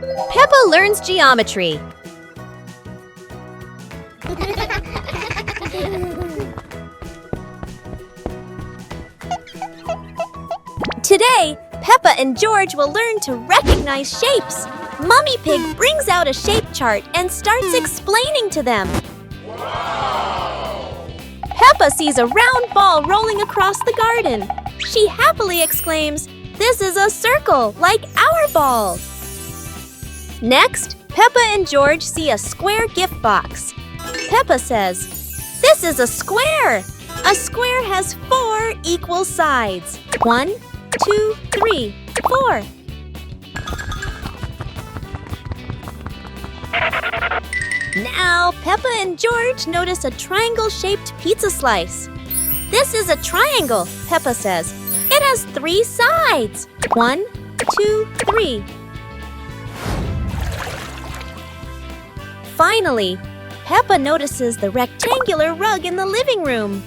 Peppa learns geometry. Today, Peppa and George will learn to recognize shapes. Mummy Pig brings out a shape chart and starts explaining to them. Wow! Peppa sees a round ball rolling across the garden. She happily exclaims, "This is a circle, like our ball." Next, Peppa and George see a square gift box. Peppa says, "This is a square. A square has 4 equal sides. 1, 2, 3, 4. Now, Peppa and George notice a triangle-shaped pizza slice. "This is a triangle," Peppa says. "It has 3 sides. 1, 2, 3. Finally, Peppa notices the rectangular rug in the living room.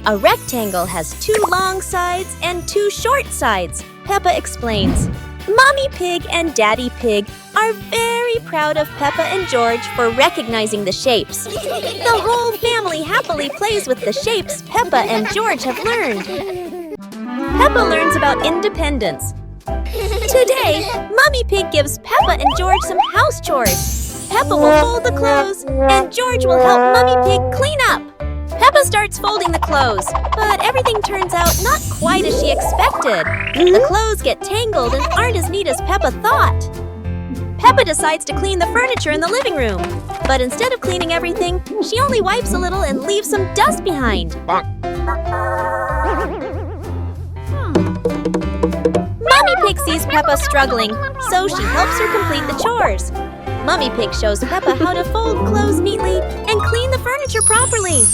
A rectangle has 2 long sides and 2 short sides, Peppa explains. Mommy Pig and Daddy Pig are very proud of Peppa and George for recognizing the shapes. The whole family happily plays with the shapes Peppa and George have learned. Peppa learns about independence. Today, Mommy Pig gives Peppa and George some house chores. Peppa will fold the clothes, and George will help Mommy Pig clean up. Peppa starts folding the clothes, but everything turns out not quite as she expected. The clothes get tangled and aren't as neat as Peppa thought. Peppa decides to clean the furniture in the living room, but instead of cleaning everything, she only wipes a little and leaves some dust behind. Mommy Pig sees Peppa struggling, so she helps her complete the chores. Mommy Pig shows Peppa how to fold clothes neatly and clean the furniture properly.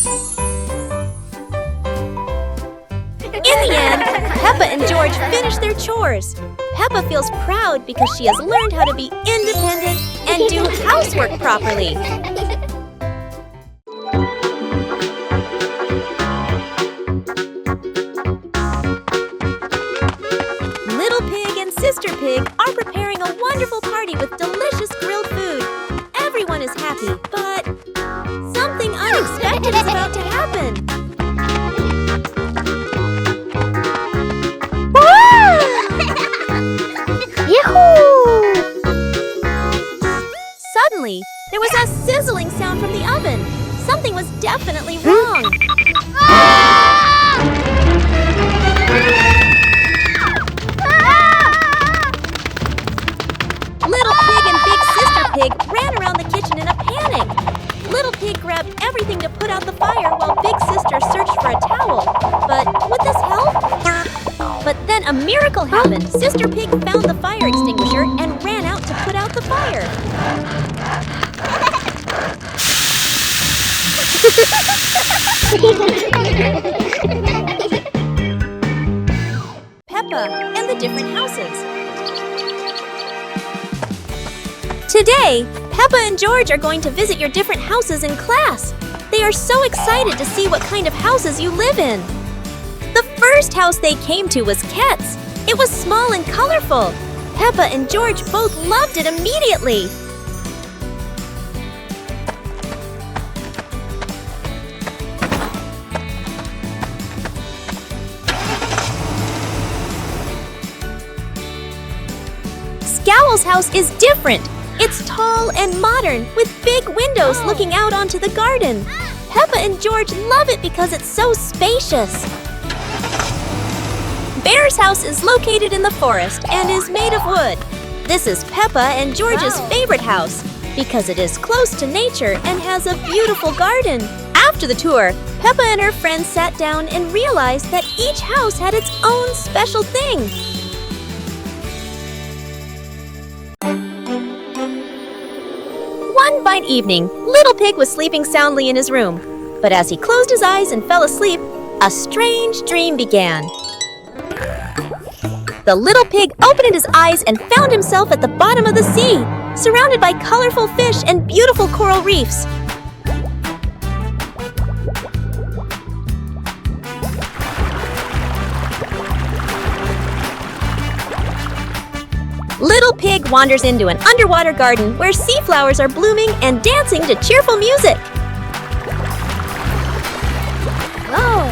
In the end, Peppa and George finish their chores. Peppa feels proud because she has learned how to be independent and do housework properly. Little Pig and Sister Pig are preparing a wonderful party with delicious grilled food. Everyone is happy, but something unexpected is about to happen. Suddenly, there was a sizzling sound from the oven. Something was definitely wrong. Little Pig and Big Sister Pig ran around the kitchen in a panic. Little Pig grabbed everything to put out the fire while Big Sister searched for a towel. But would this help? But then a miracle happened. Sister Pig found the fire extinguisher and ran out to put out the fire. Peppa and the different houses. Today, Peppa and George are going to visit your different houses in class. They are so excited to see what kind of houses you live in. The first house they came to was Ket's. It was small and colorful. Peppa and George both loved it immediately. Scowl's house is different. It's tall and modern, with big windows looking out onto the garden. Peppa and George love it because it's so spacious. Bear's house is located in the forest and is made of wood. This is Peppa and George's favorite house because it is close to nature and has a beautiful garden. After the tour, Peppa and her friends sat down and realized that each house had its own special thing. One fine evening, Little Pig was sleeping soundly in his room. But as he closed his eyes and fell asleep, a strange dream began. The little pig opened his eyes and found himself at the bottom of the sea, surrounded by colorful fish and beautiful coral reefs. Little Pig wanders into an underwater garden where sea flowers are blooming and dancing to cheerful music. Whoa!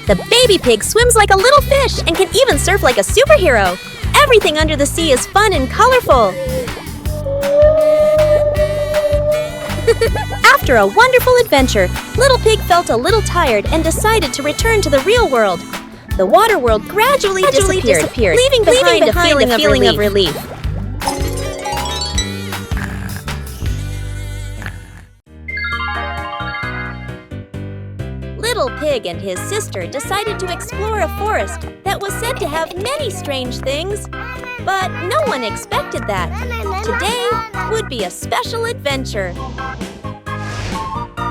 The baby pig swims like a little fish and can even surf like a superhero. Everything under the sea is fun and colorful. After a wonderful adventure, Little Pig felt a little tired and decided to return to the real world. The water world gradually disappeared, leaving behind a feeling of relief. Little Pig and his sister decided to explore a forest that was said to have many strange things, but no one expected that. Today would be a special adventure.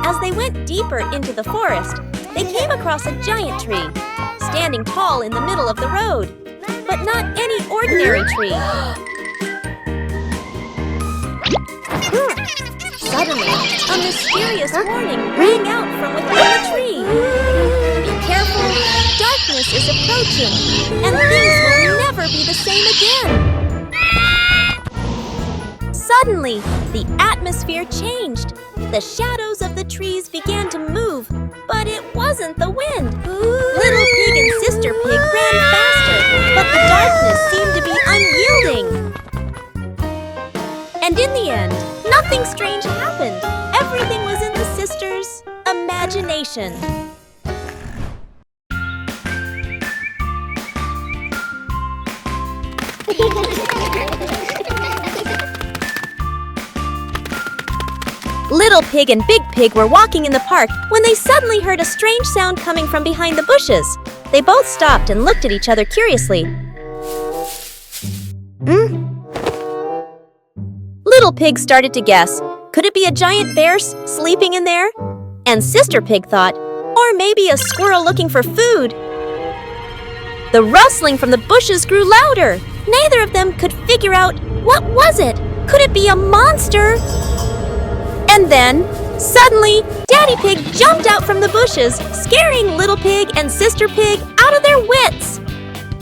As they went deeper into the forest, they came across a giant tree, standing tall in the middle of the road. But not any ordinary tree. Suddenly, a mysterious warning rang out from within the tree. Be careful, darkness is approaching, and things will never be the same again. Suddenly, the atmosphere changed. The shadows of the trees began to move, but it wasn't the wind. Little Pig and Sister Pig ran faster, but the darkness seemed to be unyielding. And in the end, nothing strange happened. Everything was in the sisters' imagination. Little Pig and Big Pig were walking in the park when they suddenly heard a strange sound coming from behind the bushes. They both stopped and looked at each other curiously. Little Pig started to guess. Could it be a giant bear sleeping in there? And Sister Pig thought, or maybe a squirrel looking for food. The rustling from the bushes grew louder. Neither of them could figure out what was it. Could it be a monster? And then, suddenly, Daddy Pig jumped out from the bushes, scaring Little Pig and Sister Pig out of their wits.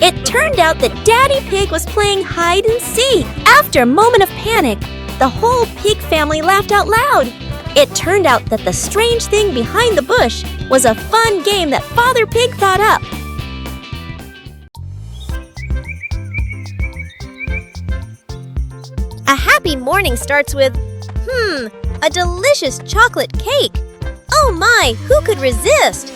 It turned out that Daddy Pig was playing hide and seek. After a moment of panic, the whole pig family laughed out loud. It turned out that the strange thing behind the bush was a fun game that Father Pig thought up. A happy morning starts with, a delicious chocolate cake. Oh my, who could resist?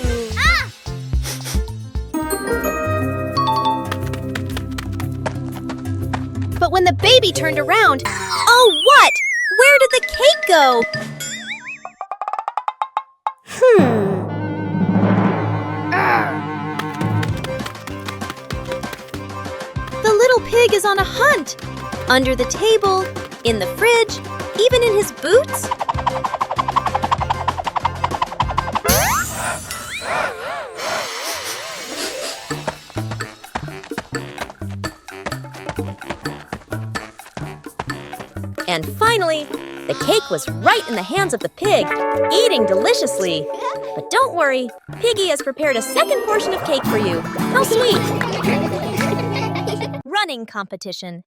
But when the baby turned around, oh what? Where did the cake go? The little pig is on a hunt. Under the table, in the fridge, even in his boots? And finally, the cake was right in the hands of the pig, eating deliciously. But don't worry, Piggy has prepared a second portion of cake for you. How sweet! Running competition.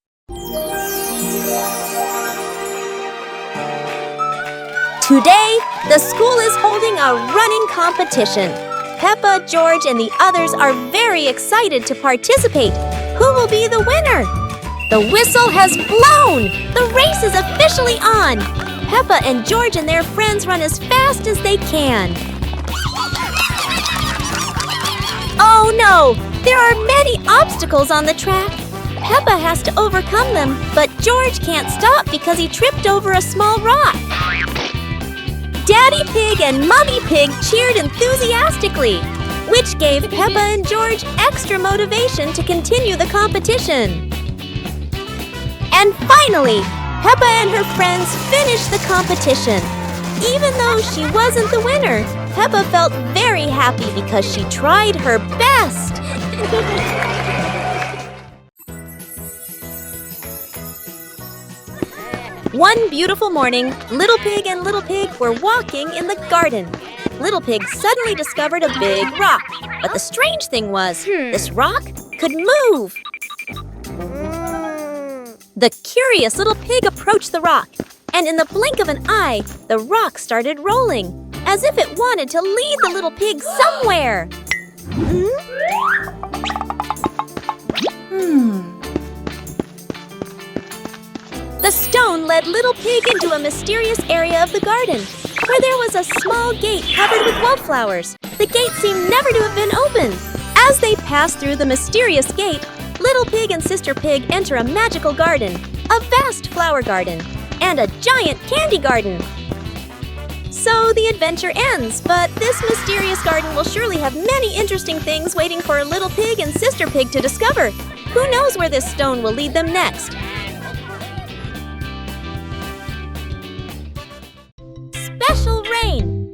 Today, the school is holding a running competition. Peppa, George, and the others are very excited to participate. Who will be the winner? The whistle has blown! The race is officially on! Peppa and George and their friends run as fast as they can. Oh no! There are many obstacles on the track. Peppa has to overcome them, but George can't stop because he tripped over a small rock. Daddy Pig and Mummy Pig cheered enthusiastically, which gave Peppa and George extra motivation to continue the competition. And finally, Peppa and her friends finished the competition. Even though she wasn't the winner, Peppa felt very happy because she tried her best. One beautiful morning, Little Pig and Little Pig were walking in the garden. Little Pig suddenly discovered a big rock. But the strange thing was, this rock could move. The curious Little Pig approached the rock, and in the blink of an eye, the rock started rolling, as if it wanted to lead the Little Pig somewhere. The stone led Little Pig into a mysterious area of the garden, where there was a small gate covered with wildflowers. The gate seemed never to have been opened. As they passed through the mysterious gate, Little Pig and Sister Pig enter a magical garden, a vast flower garden, and a giant candy garden. So the adventure ends, but this mysterious garden will surely have many interesting things waiting for Little Pig and Sister Pig to discover. Who knows where this stone will lead them next? Special rain.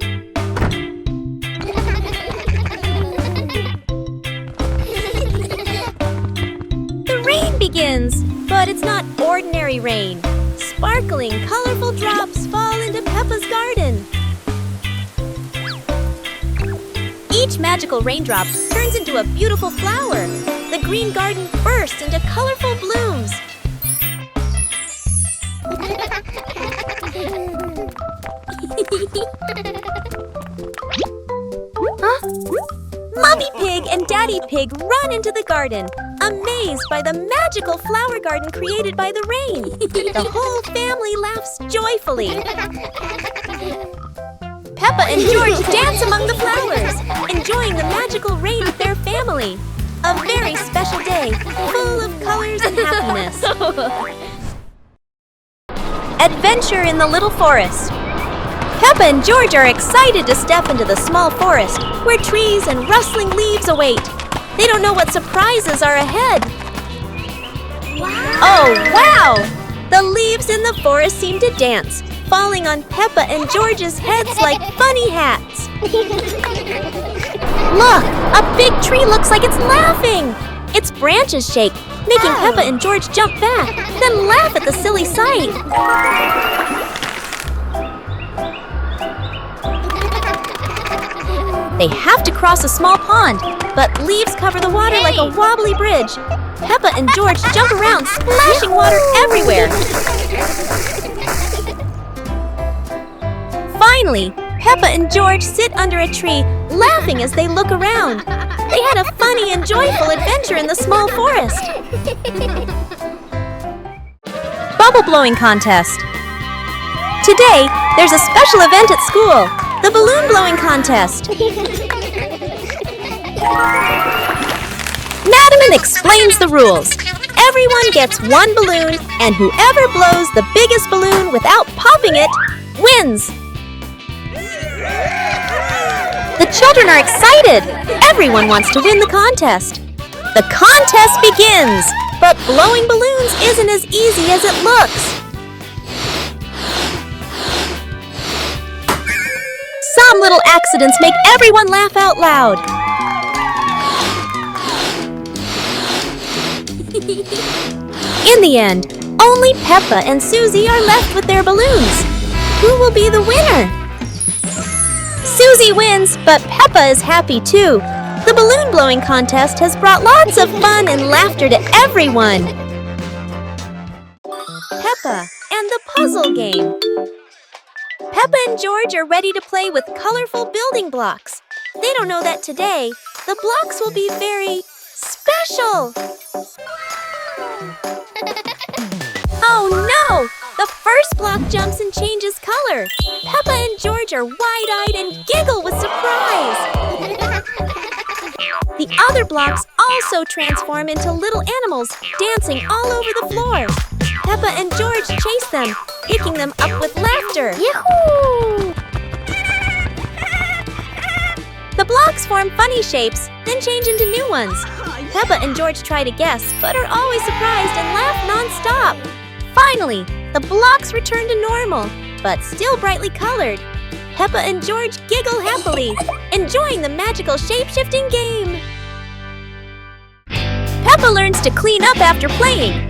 The rain begins, but it's not ordinary rain. Sparkling, colorful drops fall into Peppa's garden. Each magical raindrop turns into a beautiful flower. The green garden bursts into colorful blooms. Mommy Pig and Daddy Pig run into the garden, amazed by the magical flower garden created by the rain. The whole family laughs joyfully. Peppa and George dance among the flowers, enjoying the magical rain with their family. A very special day, full of colors and happiness. Adventure in the Little Forest. Peppa and George are excited to step into the small forest, where trees and rustling leaves await. They don't know what surprises are ahead. Wow! Oh, wow! The leaves in the forest seem to dance, falling on Peppa and George's heads like funny hats. Look! A big tree looks like it's laughing! Its branches shake, making Peppa and George jump back, then laugh at the silly sight. They have to cross a small pond, but leaves cover the water like a wobbly bridge. Peppa and George jump around, splashing water everywhere. Finally, Peppa and George sit under a tree, laughing as they look around. They had a funny and joyful adventure in the small forest. Bubble blowing contest. Today, there's a special event at school. The balloon blowing contest. Madaman explains the rules. Everyone gets one balloon, and whoever blows the biggest balloon without popping it wins. The children are excited. Everyone wants to win the contest. The contest begins, but blowing balloons isn't as easy as it looks. Some little accidents make everyone laugh out loud. In the end, only Peppa and Susie are left with their balloons. Who will be the winner? Susie wins, but Peppa is happy too. The balloon blowing contest has brought lots of fun and laughter to everyone. Peppa and the puzzle game. Peppa and George are ready to play with colorful building blocks. They don't know that today, the blocks will be very special. Oh no! The first block jumps and changes color. Peppa and George are wide-eyed and giggle with surprise. The other blocks also transform into little animals, dancing all over the floor. Peppa and George chase them, picking them up with laughter. Yahoo! The blocks form funny shapes, then change into new ones. Peppa and George try to guess, but are always surprised and laugh non-stop. Finally, the blocks return to normal, but still brightly colored. Peppa and George giggle happily, enjoying the magical shape-shifting game. Peppa learns to clean up after playing.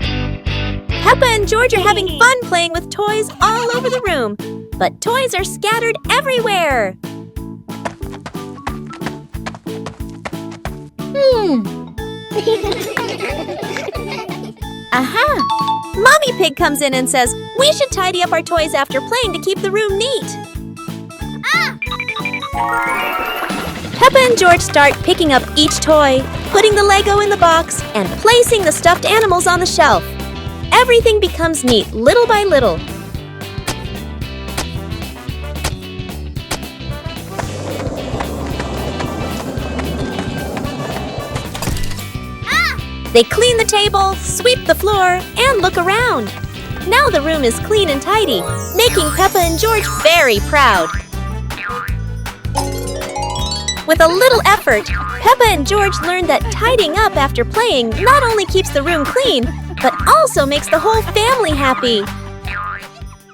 Peppa and George are having fun playing with toys all over the room, but toys are scattered everywhere. Aha! Mommy Pig comes in and says, we should tidy up our toys after playing to keep the room neat. Peppa and George start picking up each toy, putting the Lego in the box, and placing the stuffed animals on the shelf. Everything becomes neat little by little. They clean the table, sweep the floor, and look around. Now the room is clean and tidy, making Peppa and George very proud. With a little effort, Peppa and George learned that tidying up after playing not only keeps the room clean, but also makes the whole family happy.